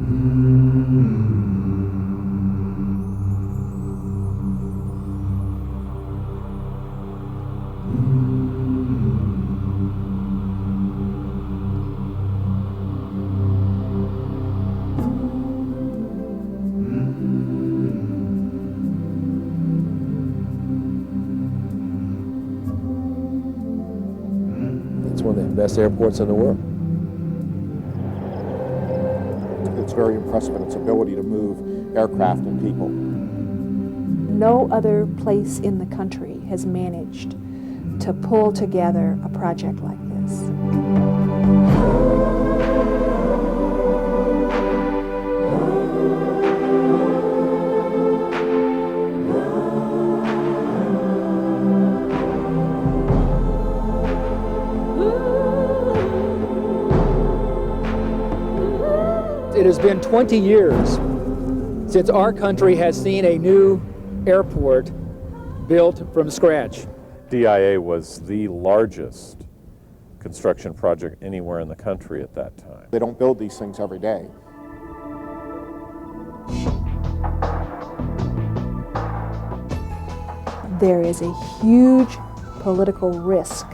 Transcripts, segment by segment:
It's one of the best airports in the world. It's very impressive in its ability to move aircraft and people. No other place in the country has managed to pull together a project like this. It has been 20 years since our country has seen a new airport built from scratch. DIA was the largest construction project anywhere in the country at that time. They don't build these things every day. There is a huge political risk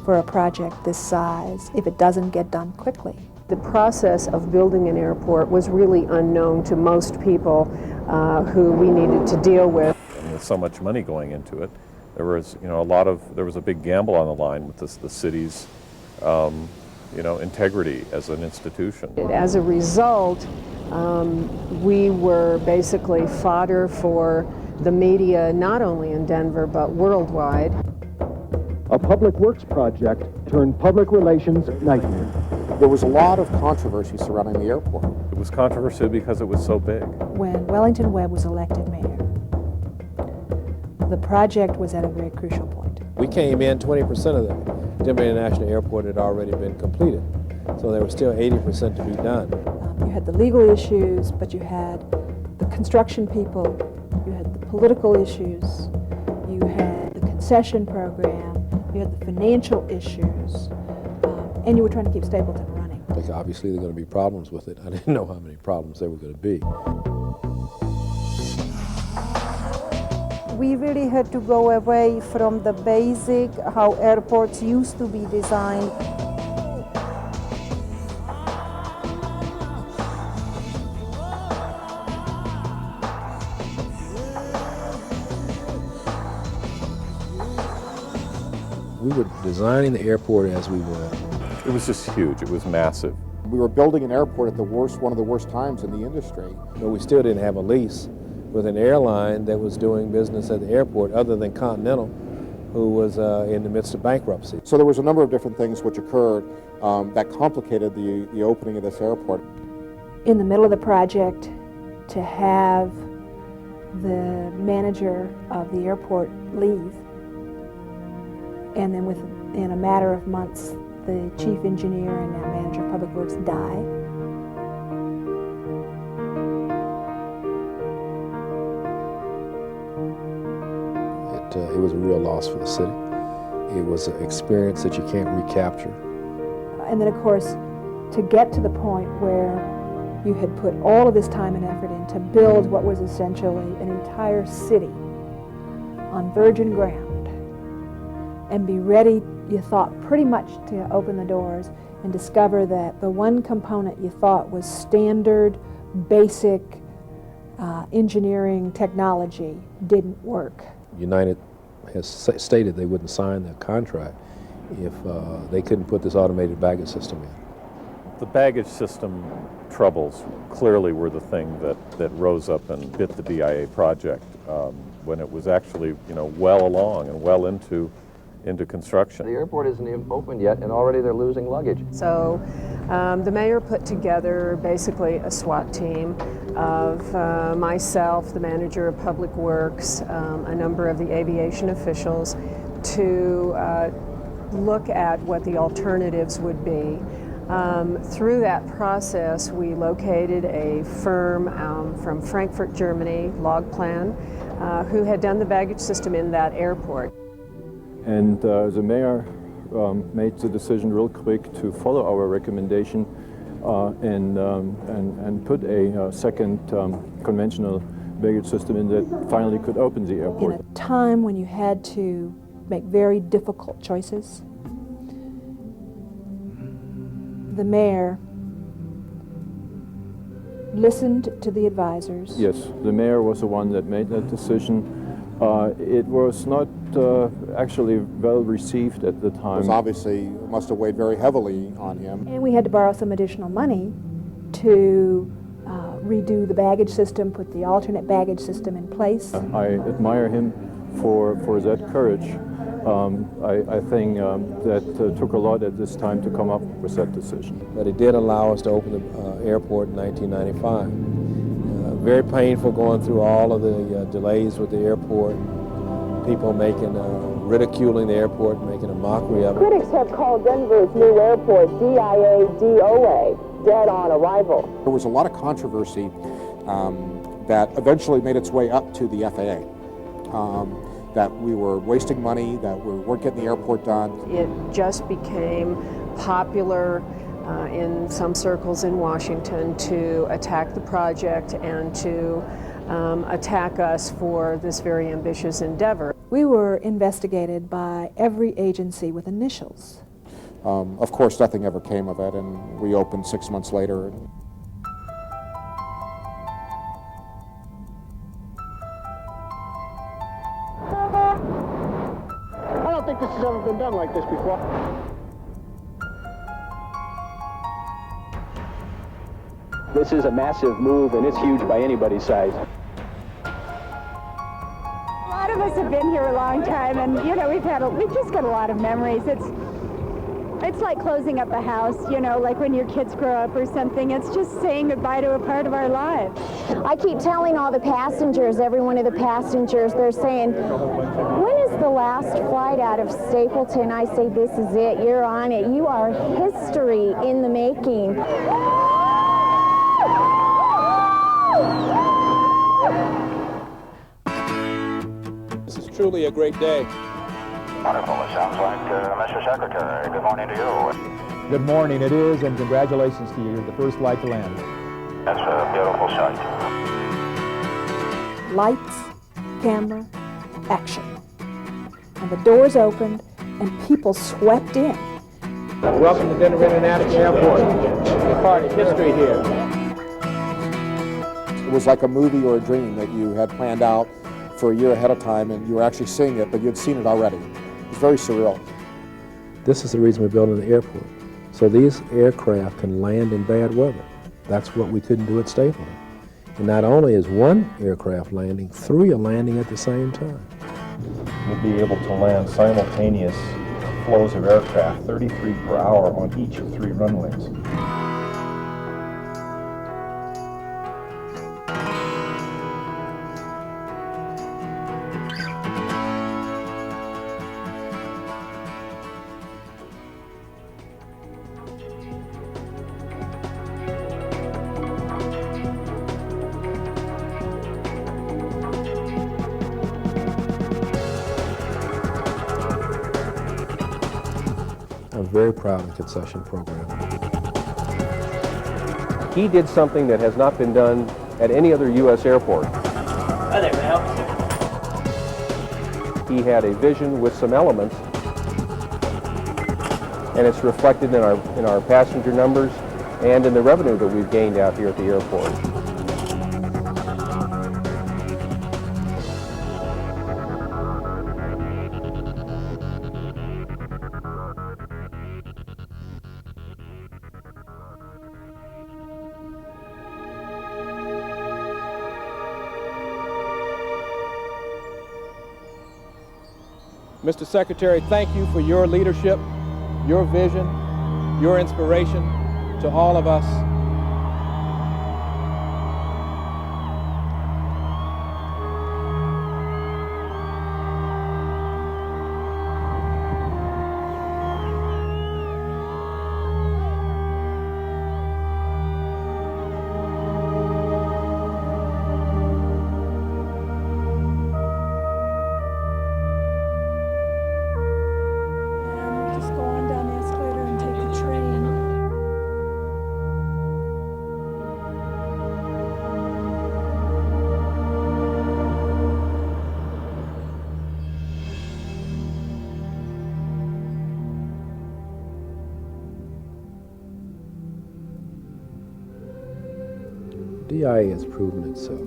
for a project this size if it doesn't get done quickly. The process of building an airport was really unknown to most people who we needed to deal with. And with so much money going into it, there was, there was a big gamble on the line with the city's, integrity as an institution. As a result, we were basically fodder for the media, not only in Denver, but worldwide. A public works project turned public relations nightmare. There was a lot of controversy surrounding the airport. It was controversial because it was so big. When Wellington Webb was elected mayor, the project was at a very crucial point. We came in, 20% of the Denver International Airport had already been completed. So there was still 80% to be done. You had the legal issues, but you had the construction people, you had the political issues, you had the concession program, you had the financial issues, and you were trying to keep Stapleton running. Like obviously there are going to be problems with it. I didn't know how many problems there were going to be. We really had to go away from the basic, how airports used to be designed. We were designing the airport as we were. It was just huge. It was massive. We were building an airport at one of the worst times in the industry. But we still didn't have a lease with an airline that was doing business at the airport other than Continental, who was in the midst of bankruptcy. So there was a number of different things which occurred that complicated the opening of this airport. In the middle of the project, to have the manager of the airport leave, and then within a matter of months, the chief engineer and now manager of public works die. It was a real loss for the city. It was an experience that you can't recapture. And then, of course, to get to the point where you had put all of this time and effort in to build what was essentially an entire city on virgin ground, and be ready, you thought, pretty much to open the doors and discover that the one component you thought was standard, basic engineering technology didn't work. United has stated they wouldn't sign the contract if they couldn't put this automated baggage system in. The baggage system troubles clearly were the thing that rose up and bit the DIA project when it was actually well along and well into construction. The airport isn't even opened yet, and already they're losing luggage. So the mayor put together basically a SWAT team of myself, the manager of public works, a number of the aviation officials, to look at what the alternatives would be. Through that process, we located a firm from Frankfurt, Germany, Logplan, who had done the baggage system in that airport. And the mayor made the decision real quick to follow our recommendation and put a second conventional baggage system in that finally could open the airport. In a time when you had to make very difficult choices, the mayor listened to the advisors. Yes, the mayor was the one that made that decision. It was not actually well received at the time. It was obviously must have weighed very heavily on him. And we had to borrow some additional money to redo the baggage system, put the alternate baggage system in place. I admire him for that courage. I think that took a lot at this time to come up with that decision. But it did allow us to open the airport in 1995. Very painful going through all of the delays with the airport, people ridiculing the airport, making a mockery of it. Critics have called Denver's new airport DIA-DOA, dead on arrival. There was a lot of controversy that eventually made its way up to the FAA. That we were wasting money, that we weren't getting the airport done. It just became popular in some circles in Washington to attack the project and to attack us for this very ambitious endeavor. We were investigated by every agency with initials. Of course, nothing ever came of it, and we opened 6 months later. I don't think this has ever been done like this before. This is a massive move, and it's huge by anybody's size. A lot of us have been here a long time, and you know, we've just got a lot of memories. It's like closing up a house, you know, like when your kids grow up or something. It's just saying goodbye to a part of our lives. I keep telling all the passengers, every one of the passengers, they're saying, when is the last flight out of Stapleton? I say, this is it. You're on it. You are history in the making. This is truly a great day. Wonderful. It sounds like Mr. Secretary. Good morning to you. Good morning, it is, and congratulations to you. You're the first flight to land. That's a beautiful sight. Lights, camera, action. And the doors opened and people swept in. Welcome to Denver International Airport. It's part of history here. It was like a movie or a dream that you had planned out for a year ahead of time, and you were actually seeing it, but you'd seen it already. It was very surreal. This is the reason we're building the airport. So these aircraft can land in bad weather. That's what we couldn't do at Stapleton. And not only is one aircraft landing, 3 are landing at the same time. We'll be able to land simultaneous flows of aircraft, 33 per hour on each of 3 runways. I'm very proud of the concession program. He did something that has not been done at any other U.S. airport. Hi there, man. He had a vision with some elements, and it's reflected in our passenger numbers and in the revenue that we've gained out here at the airport. Mr. Secretary, thank you for your leadership, your vision, your inspiration to all of us. DIA has proven itself.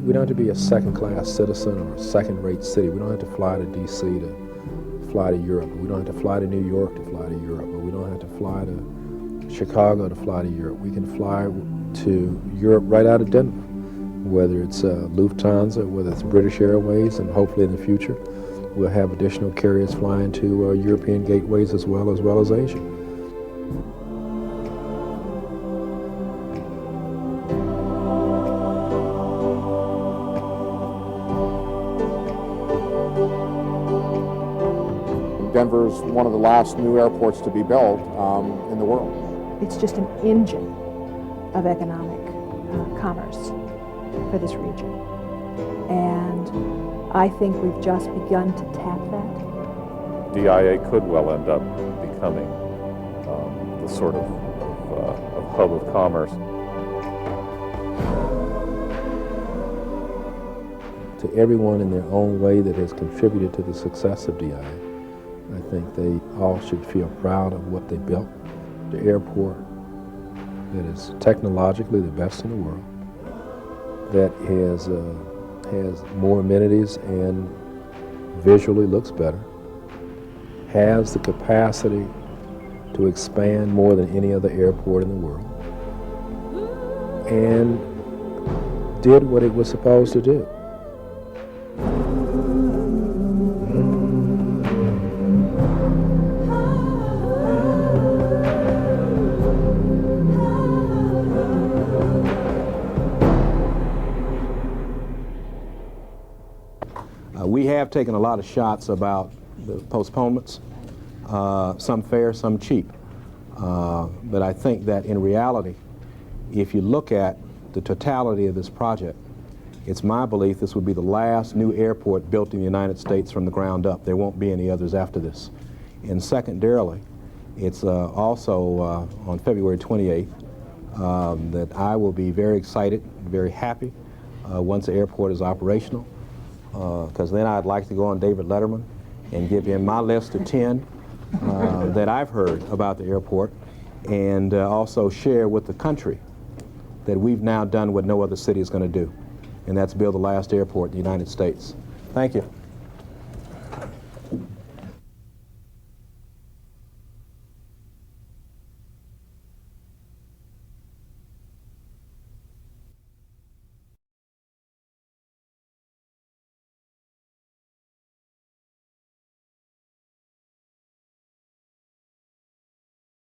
We don't have to be a second-class citizen or a second-rate city. We don't have to fly to D.C. to fly to Europe. We don't have to fly to New York to fly to Europe. Or we don't have to fly to Chicago to fly to Europe. We can fly to Europe right out of Denver, whether it's Lufthansa, whether it's British Airways, and hopefully in the future we'll have additional carriers flying to European gateways as well as Asia. Denver's one of the last new airports to be built in the world. It's just an engine of economic commerce for this region. And I think we've just begun to tap that. DIA could well end up becoming the sort of hub of commerce. To everyone in their own way that has contributed to the success of DIA, I think they all should feel proud of what they built. The airport that is technologically the best in the world, that has more amenities and visually looks better, has the capacity to expand more than any other airport in the world, and did what it was supposed to do. We have taken a lot of shots about the postponements, some fair, some cheap. But I think that in reality, if you look at the totality of this project, it's my belief this will be the last new airport built in the United States from the ground up. There won't be any others after this. And secondarily, it's also on February 28th that I will be very excited, very happy once the airport is operational. Because then I'd like to go on David Letterman and give him my list of 10 that I've heard about the airport, and also share with the country that we've now done what no other city is going to do, and that's build the last airport in the United States. Thank you.